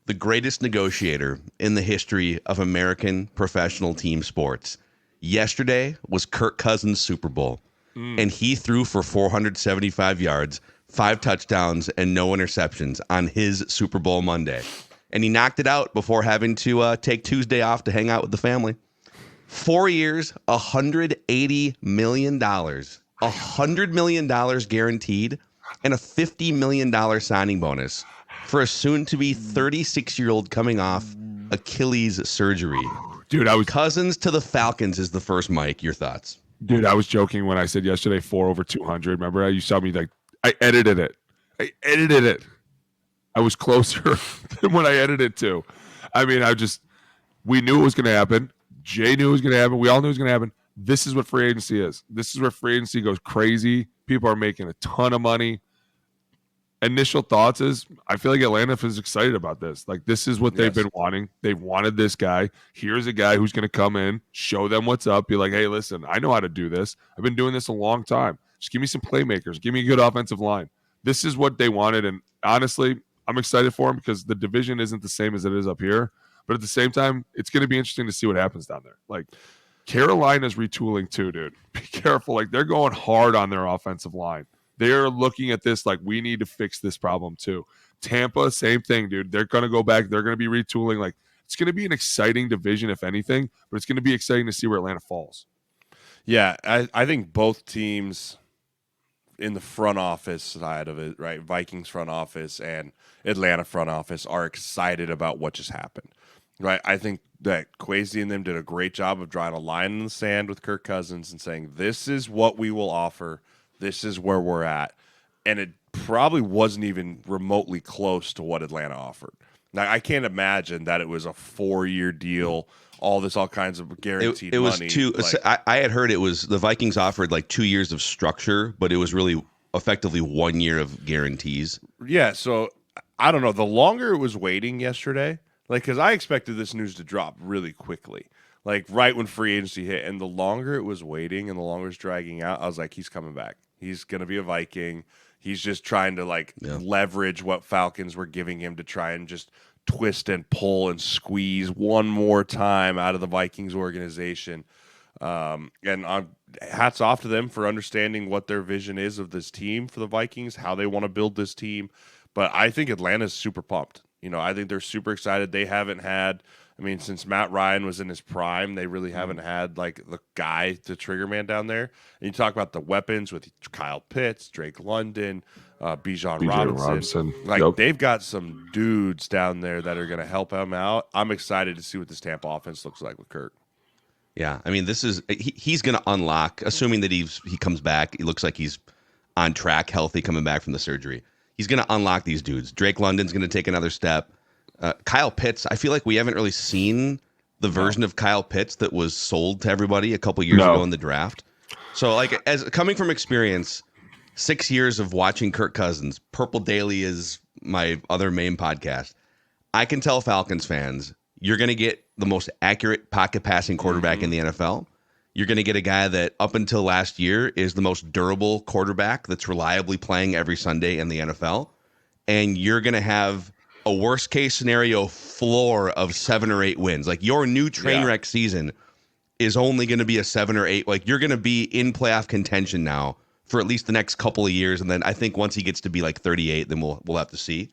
the greatest negotiator in the history of American professional team sports. Yesterday was Kirk Cousins' Super Bowl, and he threw for 475 yards, 5 touchdowns, and no interceptions on his Super Bowl Monday. And he knocked it out before having to take Tuesday off to hang out with the family. 4 years, $180 million. $100 million guaranteed, and a $50 million signing bonus for a soon-to-be 36-year-old coming off Achilles surgery. Dude, Cousins to the Falcons is the first, Mike. Your thoughts? Dude, I was joking when I said yesterday 4 over 200. Remember how you saw me like I edited it. I was closer than what I edited it to. I mean, we knew it was going to happen. Jay knew it was going to happen. We all knew it was going to happen. This is what free agency is. This is where free agency goes crazy. People are making a ton of money. Initial thoughts is I feel like Atlanta is excited about this. Like, this is what they've been wanting. They've wanted this guy. Here's a guy who's going to come in, show them what's up, be like, hey, listen, I know how to do this. I've been doing this a long time. Just give me some playmakers. Give me a good offensive line. This is what they wanted. And honestly, I'm excited for them because the division isn't the same as it is up here. But at the same time, it's going to be interesting to see what happens down there. Like, Carolina's retooling too, dude. Be careful. Like, they're going hard on their offensive line. They're looking at this like, we need to fix this problem too. Tampa, same thing, dude. They're going to go back. They're going to be retooling. Like, it's going to be an exciting division, if anything, but it's going to be exciting to see where Atlanta falls. Yeah, I think both teams in the front office side of it, right, Vikings front office and Atlanta front office are excited about what just happened. Right, I think that Kwesi and them did a great job of drawing a line in the sand with Kirk Cousins and saying, this is what we will offer. This is where we're at. And it probably wasn't even remotely close to what Atlanta offered. Now, I can't imagine that it was a 4-year deal, all kinds of guaranteed money. It was two. Like, I had heard it was the Vikings offered like 2 years of structure, but it was really effectively 1 year of guarantees. Yeah, so I don't know. The longer it was waiting yesterday, like, because I expected this news to drop really quickly, like right when free agency hit. And the longer it was waiting and the longer it's dragging out, I was like, he's coming back. He's going to be a Viking. He's just trying to leverage what Falcons were giving him to try and just twist and pull and squeeze one more time out of the Vikings organization. And hats off to them for understanding what their vision is of this team for the Vikings, how they want to build this team. But I think Atlanta's super pumped. I think they're super excited. They haven't had, since Matt Ryan was in his prime, they really haven't had like the guy, the trigger man down there. And you talk about the weapons with Kyle Pitts, Drake London, Bijan Robinson. They've got some dudes down there that are going to help them out. I'm excited to see what this Tampa offense looks like with Kirk. Yeah, he's going to unlock, assuming that he comes back. He looks like he's on track, healthy, coming back from the surgery. He's going to unlock these dudes. Drake London's going to take another step. Kyle Pitts, I feel like we haven't really seen the version of Kyle Pitts that was sold to everybody a couple years ago in the draft. So, like, as coming from experience, 6 years of watching Kirk Cousins, Purple Daily is my other main podcast. I can tell Falcons fans, you're going to get the most accurate pocket passing quarterback in the NFL. You're going to get a guy that up until last year is the most durable quarterback that's reliably playing every Sunday in the NFL. And you're going to have a worst case scenario floor of 7 or 8 wins. Like, your new train wreck season is only going to be a 7 or 8. Like, you're going to be in playoff contention now for at least the next couple of years. And then I think once he gets to be like 38, then we'll have to see.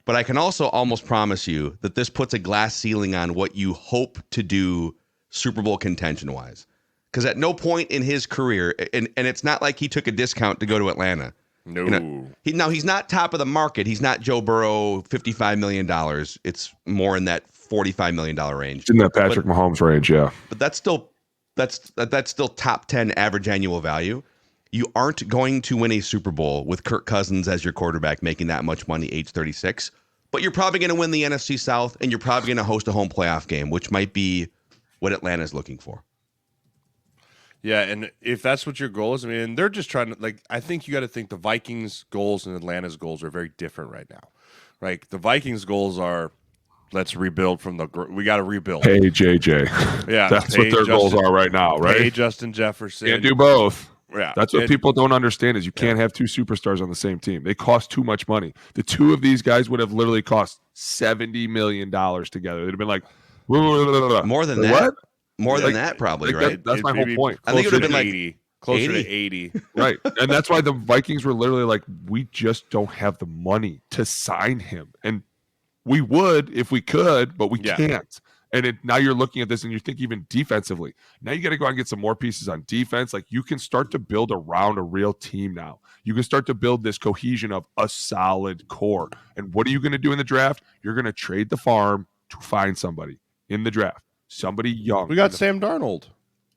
But I can also almost promise you that this puts a glass ceiling on what you hope to do Super Bowl contention wise. Because at no point in his career, and it's not like he took a discount to go to Atlanta. No. He's not top of the market. He's not Joe Burrow, $55 million. It's more in that $45 million range. It's in that Patrick Mahomes range, yeah. But that's still top 10 average annual value. You aren't going to win a Super Bowl with Kirk Cousins as your quarterback making that much money, age 36. But you're probably going to win the NFC South, and you're probably going to host a home playoff game, which might be what Atlanta's looking for. Yeah, and if that's what your goal is, they're just trying to, I think you got to think the Vikings' goals and Atlanta's goals are very different right now. Right? The Vikings' goals are, let's rebuild we got to rebuild. Hey, JJ. Yeah. That's what their goals are right now, right? Hey, Justin Jefferson. Can't do both. Yeah, That's what people don't understand is you can't have two superstars on the same team. They cost too much money. The two of these guys would have literally cost $70 million together. They'd have been like, more than that. What? More than that, probably, like right? That's my whole point. I think it would have been like 80. Closer 80? to 80. Right. And that's why the Vikings were literally like, we just don't have the money to sign him. And we would if we could, but we can't. And now you're looking at this and you think even defensively. Now you got to go out and get some more pieces on defense. Like you can start to build around a real team now. You can start to build this cohesion of a solid core. And what are you going to do in the draft? You're going to trade the farm to find somebody in the draft. Somebody young. We got Sam Darnold.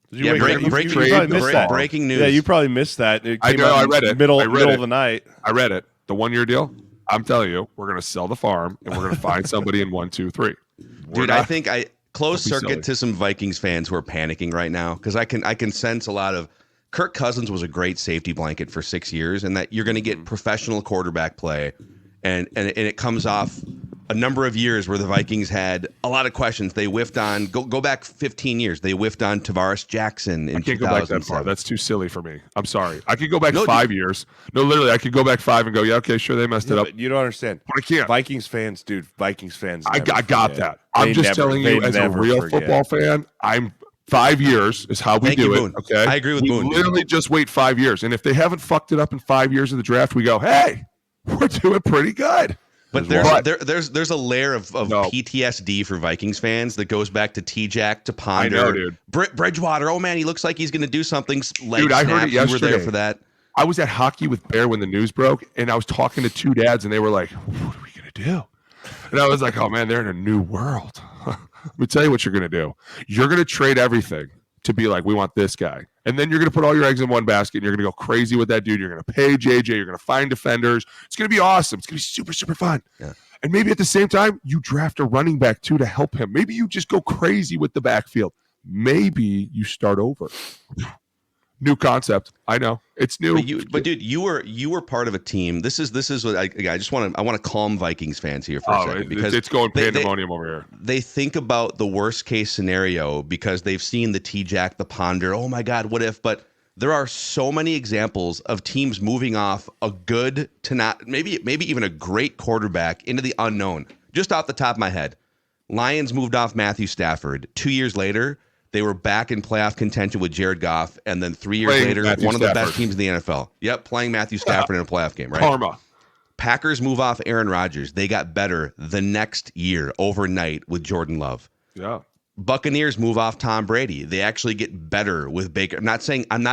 Breaking news. Yeah, you probably missed that. I know. I read it. Middle of the night. I read it. The 1-year deal. I'm telling you, we're going to sell the farm and we're going to find somebody in 1, 2, 3. Dude, I think I closed circuit to some Vikings fans who are panicking right now because I can sense a lot of Kirk Cousins was a great safety blanket for 6 years, and that you're going to get professional quarterback play, and it comes off a number of years where the Vikings had a lot of questions. They whiffed on go back 15 years. They whiffed on Tavares Jackson in I can't go back that far. 2007. That's too silly for me. I'm sorry. I could go back 5 years. No, literally, I could go back 5 and go, yeah, okay, sure, they messed it up. You don't understand. But I can't. Vikings fans, dude. Vikings fans. I got that. I'm just telling you, as a real football fan, I'm 5 years is how we do it. Okay, I agree with Boone. Literally, just wait 5 years, and if they haven't fucked it up in 5 years of the draft, we go, hey, we're doing pretty good. But there's a layer of PTSD for Vikings fans that goes back to T-Jack, to Ponder. I know, dude. Bridgewater, oh man, he looks like he's going to do something. Dude, I heard it yesterday. You were there for that. I was at Hockey with Bear when the news broke, and I was talking to two dads, and they were like, what are we going to do? And I was like, oh man, they're in a new world. Let me tell you what you're going to do. You're going to trade everything to be like, we want this guy. And then you're going to put all your eggs in one basket, and you're going to go crazy with that dude. You're going to pay JJ. You're going to find defenders. It's going to be awesome. It's going to be super, super fun. Yeah. And maybe at the same time, you draft a running back, too, to help him. Maybe you just go crazy with the backfield. Maybe you start over. New concept. I know it's new. But dude, you were part of a team. This is what I want to calm Vikings fans here for a second, because it's going pandemonium over here. They think about the worst case scenario because they've seen the T-Jack, the Ponder. Oh my God, what if? But there are so many examples of teams moving off a good to not maybe even a great quarterback into the unknown. Just off the top of my head, Lions moved off Matthew Stafford. 2 years later, they were back in playoff contention with Jared Goff, and then 3 years later, one of the best teams in the NFL. Yep, playing Matthew Stafford in a playoff game, right? Karma. Packers move off Aaron Rodgers. They got better the next year, overnight, with Jordan Love. Yeah. Buccaneers move off Tom Brady. They actually get better with Baker. I'm not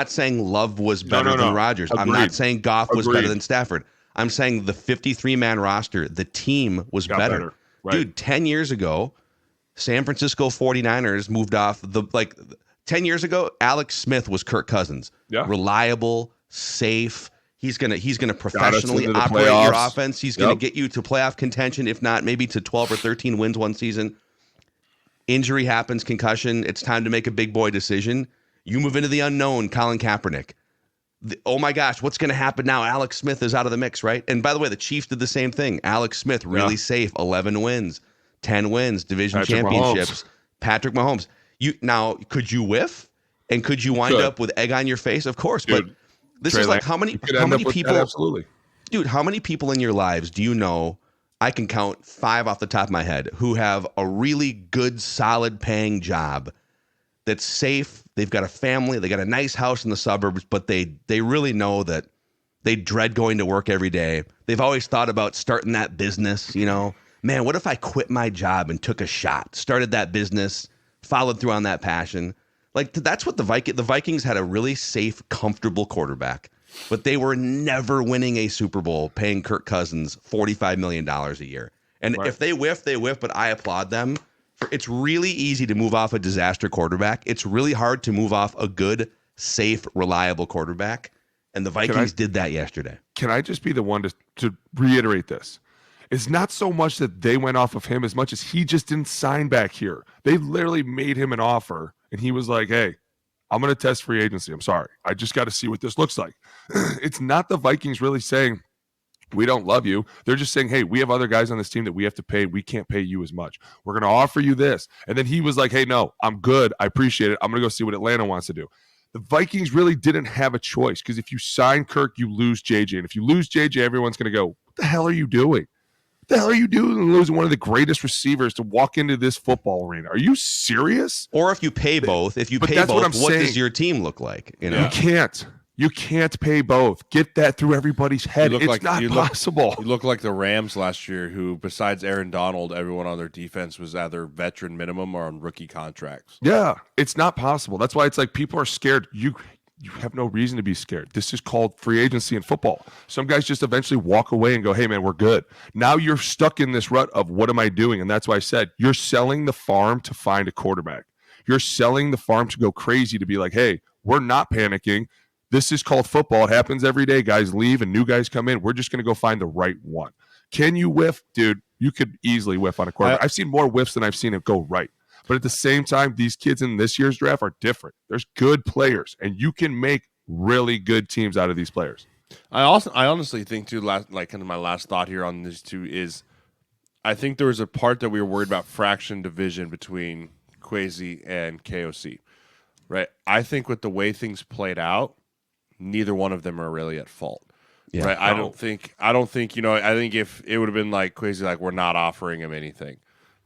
saying Love was better than Rodgers. Agreed. I'm not saying Goff was better than Stafford. I'm saying the 53-man roster, the team was better. Right. Dude, 10 years ago, San Francisco 49ers moved off 10 years ago, Alex Smith was Kirk Cousins. Yeah. Reliable, safe. He's gonna professionally operate your offense. He's gonna get you to playoff contention, if not maybe to 12 or 13 wins one season. Injury happens, concussion. It's time to make a big boy decision. You move into the unknown, Colin Kaepernick. Oh my gosh, what's going to happen now? Alex Smith is out of the mix, right? And by the way, the Chiefs did the same thing. Alex Smith, really safe, 11 wins. 10 wins, division championships. Patrick Mahomes. Could you whiff? And could you wind up with egg on your face? Of course. Dude, but this is like how many people, absolutely. Dude, how many people in your lives do you know? I can count 5 off the top of my head who have a really good, solid paying job that's safe. They've got a family. They got a nice house in the suburbs, but they really know that they dread going to work every day. They've always thought about starting that business, Man, what if I quit my job and took a shot, started that business, followed through on that passion? Like, that's what the Vikings had, a really safe, comfortable quarterback, but they were never winning a Super Bowl paying Kirk Cousins $45 million a year. And if they whiff, they whiff, but I applaud them. It's really easy to move off a disaster quarterback. It's really hard to move off a good, safe, reliable quarterback. And the Vikings did that yesterday. Can I just be the one to reiterate this? It's not so much that they went off of him as much as he just didn't sign back here. They literally made him an offer, and he was like, hey, I'm going to test free agency. I'm sorry. I just got to see what this looks like. It's not the Vikings really saying, we don't love you. They're just saying, hey, we have other guys on this team that we have to pay. We can't pay you as much. We're going to offer you this. And then he was like, hey, no, I'm good. I appreciate it. I'm going to go see what Atlanta wants to do. The Vikings really didn't have a choice because if you sign Kirk, you lose JJ. And if you lose JJ, everyone's going to go, what the hell are you doing? What the hell are you doing losing one of the greatest receivers to walk into this football arena? Are you serious? Or if you pay both, what does your team look like? You know? You can't. You can't pay both. Get that through everybody's head. It's not possible. You look like the Rams last year, who, besides Aaron Donald, everyone on their defense was either veteran minimum or on rookie contracts. Yeah, it's not possible. That's why it's like people are scared. You have no reason to be scared. This is called free agency in football. Some guys just eventually walk away and go, hey, man, we're good. Now you're stuck in this rut of what am I doing? And that's why I said you're selling the farm to find a quarterback. You're selling the farm to go crazy to be like, hey, we're not panicking. This is called football. It happens every day. Guys leave and new guys come in. We're just going to go find the right one. Can you whiff? Dude, you could easily whiff on a quarterback. I've seen more whiffs than I've seen it go right. But at the same time, these kids in this year's draft are different. There's good players, and you can make really good teams out of these players. I honestly think, too, kind of my last thought here on these two is I think there was a part that we were worried about fraction division between Kwesi and KOC, right? I think with the way things played out, neither one of them are really at fault. Yeah, right? No. I don't think, I think if it would have been like Kwesi, like we're not offering him anything,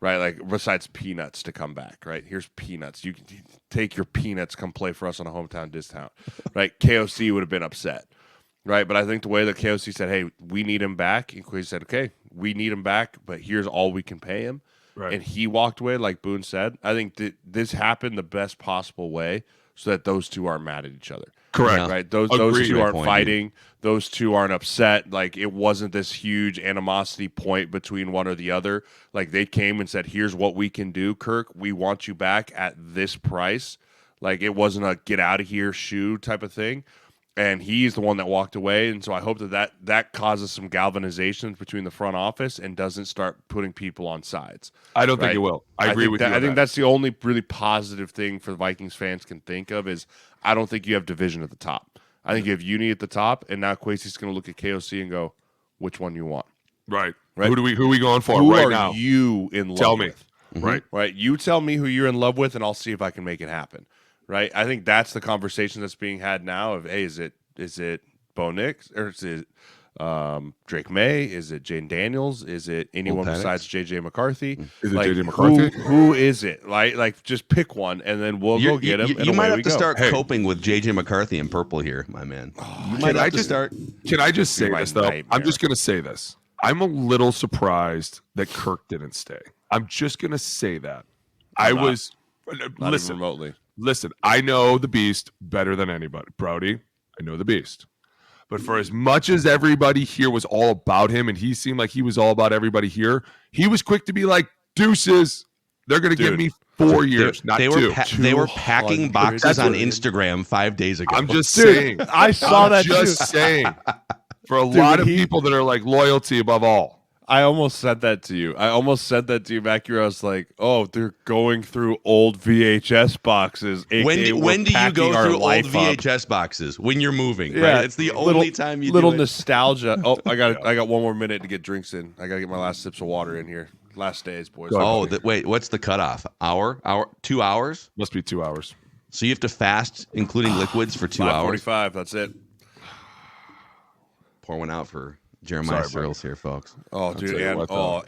right? Like besides peanuts to come back, right? Here's peanuts. You can take your peanuts, come play for us on a hometown discount, right? KOC would have been upset, right? But I think the way that KOC said, hey, we need him back, and Kwesi said, okay, we need him back, but here's all we can pay him. Right. And he walked away, like Boone said. I think that this happened the best possible way so that those two aren't mad at each other. Correct. Right. Those two aren't fighting. Those two aren't upset. Like it wasn't this huge animosity point between one or the other. Like they came and said, here's what we can do, Kirk. We want you back at this price. Like it wasn't a get out of here shoe type of thing. And he's the one that walked away. And so I hope that causes some galvanization between the front office and doesn't start putting people on sides. I don't think it will. I agree with you. I think that's the only really positive thing for the Vikings fans can think of is I don't think you have division at the top. I think you have uni at the top, and now Kwesi's going to look at KOC and go, which one you want? Right. Who are we going for who right are now? You in love Tell me. with? Mm-hmm. Right. You tell me who you're in love with, and I'll see if I can make it happen. Right. I think that's the conversation that's being had now. Of hey, is it Bo Nix or is it Drake May? Is it Jane Daniels? Is it anyone besides JJ McCarthy? Is it JJ McCarthy? Who is it? Like just pick one, and then we'll go get him. You might have to start coping with JJ McCarthy in purple here, my man. Can I just say this though? Nightmare. I'm just going to say this. I'm a little surprised that Kirk didn't stay. I'm just going to say that. Listen remotely. Listen, I know the Beast better than anybody, Brody. I know the Beast. But for as much as everybody here was all about him and he seemed like he was all about everybody here, he was quick to be like, deuces, they're going to give me 4 years, not two. They were packing boxes on Instagram 5 days ago. I'm just saying. I saw that just saying. For a lot of people that are like loyalty above all. I almost said that to you. Back here. I was like, oh, they're going through old VHS boxes. When do you go through old VHS boxes? When you're moving, yeah, right? It's the only time you little do it. Nostalgia. Oh, I got 1 more minute to get drinks in. I got to get my last sips of water in here. Last days, boys. Wait, what's the cutoff? Hour? 2 hours? Must be 2 hours. So you have to fast, including liquids, for 2 hours? 5:45, that's it. Pour one out for Jeremiah Sirles here, folks. Oh, dude,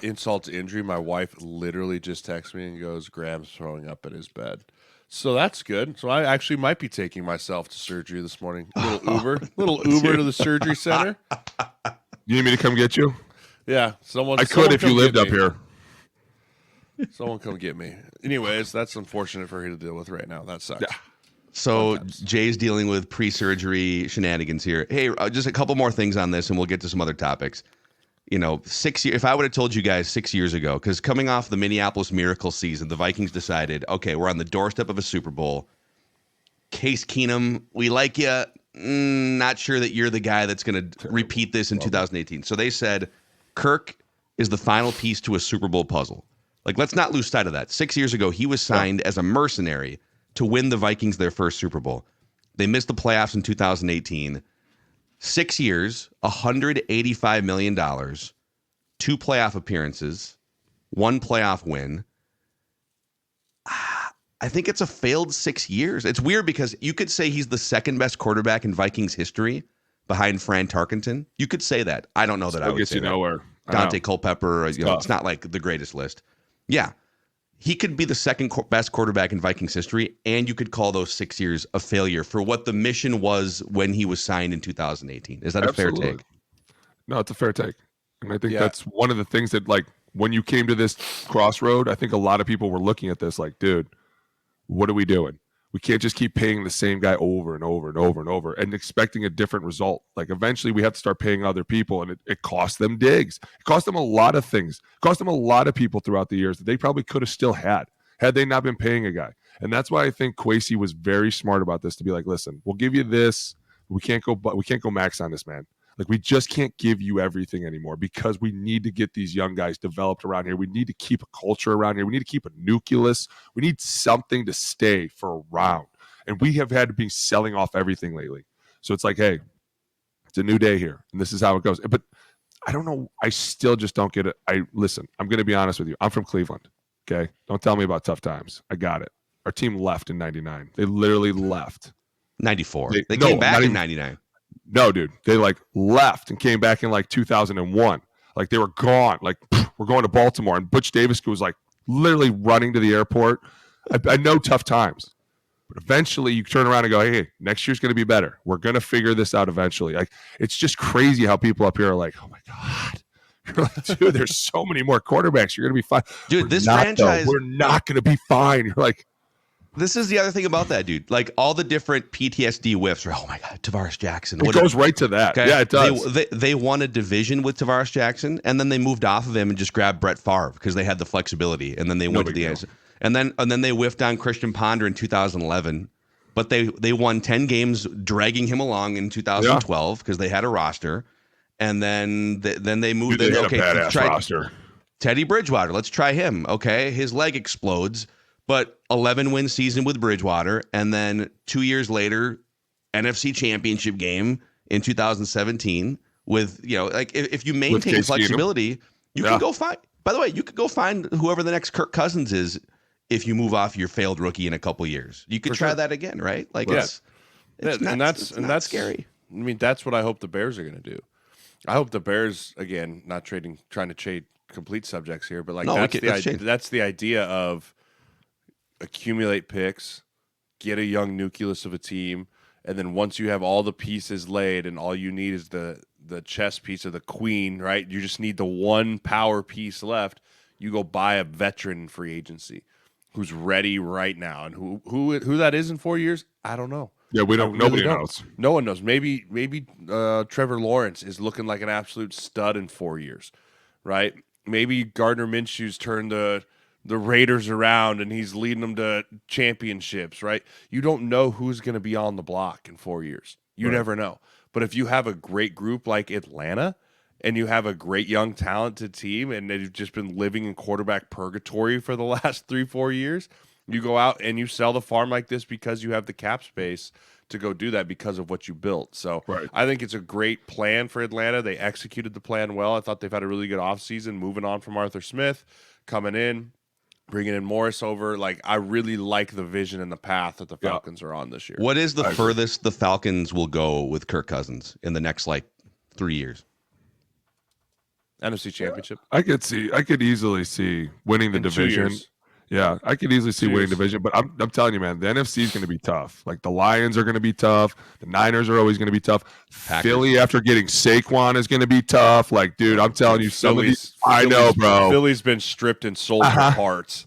insult to injury. My wife literally just texted me and goes, Graham's throwing up in his bed. So that's good. So I actually might be taking myself to surgery this morning. Little Uber to the surgery center. You need me to come get you? Yeah. I could if you lived up here. Someone come get me. Anyways, that's unfortunate for her to deal with right now. That sucks. Yeah. So Jay's dealing with pre-surgery shenanigans here. Hey, just a couple more things on this, and we'll get to some other topics. 6 years. If I would have told you guys 6 years ago, because coming off the Minneapolis Miracle season, the Vikings decided, okay, we're on the doorstep of a Super Bowl. Case Keenum, we like you. Not sure that you're the guy that's going to repeat this in 2018. So they said, Kirk is the final piece to a Super Bowl puzzle. Like, let's not lose sight of that. 6 years ago, he was signed as a mercenary to win the Vikings their first Super Bowl. They missed the playoffs in 2018. 6 years, $185 million, 2 playoff appearances, 1 playoff win. I think it's a failed 6 years. It's weird because you could say he's the second best quarterback in Vikings history behind Fran Tarkenton. You could say that. I don't know that I would gets say you that. nowhere. Dante Culpepper, it's not like the greatest list. Yeah. He could be the second best quarterback in Vikings history, and you could call those 6 years a failure for what the mission was when he was signed in 2018. Is that a fair take? No, it's a fair take. And I think that's one of the things that, like, when you came to this crossroad, I think a lot of people were looking at this like, dude, what are we doing? We can't just keep paying the same guy over and over and over and over and expecting a different result. Like, eventually we have to start paying other people, and it cost them digs. It cost them a lot of things. It cost them a lot of people throughout the years that they probably could have still had they not been paying a guy. And that's why I think Kwesi was very smart about this, to be like, listen, we'll give you this. We can't go max on this, man. Like, we just can't give you everything anymore because we need to get these young guys developed around here. We need to keep a culture around here. We need to keep a nucleus. We need something to stay for a round. And we have had to be selling off everything lately. So it's like, hey, it's a new day here, and this is how it goes. But I don't know. I still just don't get it. Listen, I'm going to be honest with you. I'm from Cleveland, okay? Don't tell me about tough times. I got it. Our team left in 99. They literally left. 94. They came back in 99. No, dude, they like left and came back in like 2001. Like, they were gone. Like, we're going to Baltimore, and Butch Davis was like literally running to the airport. I know tough times, but eventually you turn around and go, hey, next year's going to be better. We're going to figure this out eventually. Like, it's just crazy how people up here are like, oh my God. You're like, dude, there's so many more quarterbacks. You're going to be fine. Dude, this franchise, we're not going to be fine. You're like, this is the other thing about that, dude. Like, all the different PTSD whiffs. Oh my God, Tavares Jackson. It goes right to that. Okay? Yeah, it does. They won a division with Tavares Jackson, and then they moved off of him and just grabbed Brett Favre because they had the flexibility. And then they went to the end. And then they whiffed on Christian Ponder in 2011. But they won 10 games, dragging him along in 2012 because they had a roster. And then they moved. Dude, they had a badass roster. Teddy Bridgewater. Let's try him. Okay, his leg explodes. But 11-win season with Bridgewater, and then 2 years later, NFC Championship game in 2017 with, like, if you maintain flexibility, you can go find. By the way, you could go find whoever the next Kirk Cousins is if you move off your failed rookie in a couple years. You could try that again, right? Like, it's not scary. I mean, that's what I hope the Bears are going to do. I hope the Bears, again, not trying to trade complete subjects here, but like that's the idea of accumulate picks, get a young nucleus of a team, and then once you have all the pieces laid and all you need is the chess piece of the queen, right? You just need the one power piece left. You go buy a veteran free agency who's ready right now, and who that is in 4 years, I don't know. Yeah, we don't. Nobody knows. No one knows. Maybe Trevor Lawrence is looking like an absolute stud in 4 years, right? Maybe Gardner Minshew's turned the Raiders around and he's leading them to championships, right? You don't know who's going to be on the block in 4 years. You never know. But if you have a great group like Atlanta and you have a great young talented team and they've just been living in quarterback purgatory for the last 3-4 years, you go out and you sell the farm like this because you have the cap space to go do that because of what you built. So I think it's a great plan for Atlanta. They executed the plan well. I thought they've had a really good offseason, moving on from Arthur Smith, coming in, bringing in Morris over. Like, I really like the vision and the path that the Falcons are on this year. What is the furthest the Falcons will go with Kirk Cousins in the next, 3 years? NFC Championship. I could easily see winning the division. Yeah, I could easily see winning division, but I'm telling you, man, the NFC is going to be tough. Like, the Lions are going to be tough. The Niners are always going to be tough. Packers. Philly, after getting Saquon, is going to be tough. Like, dude, I'm telling you, some of these. I know, bro. Philly's been stripped and sold for parts.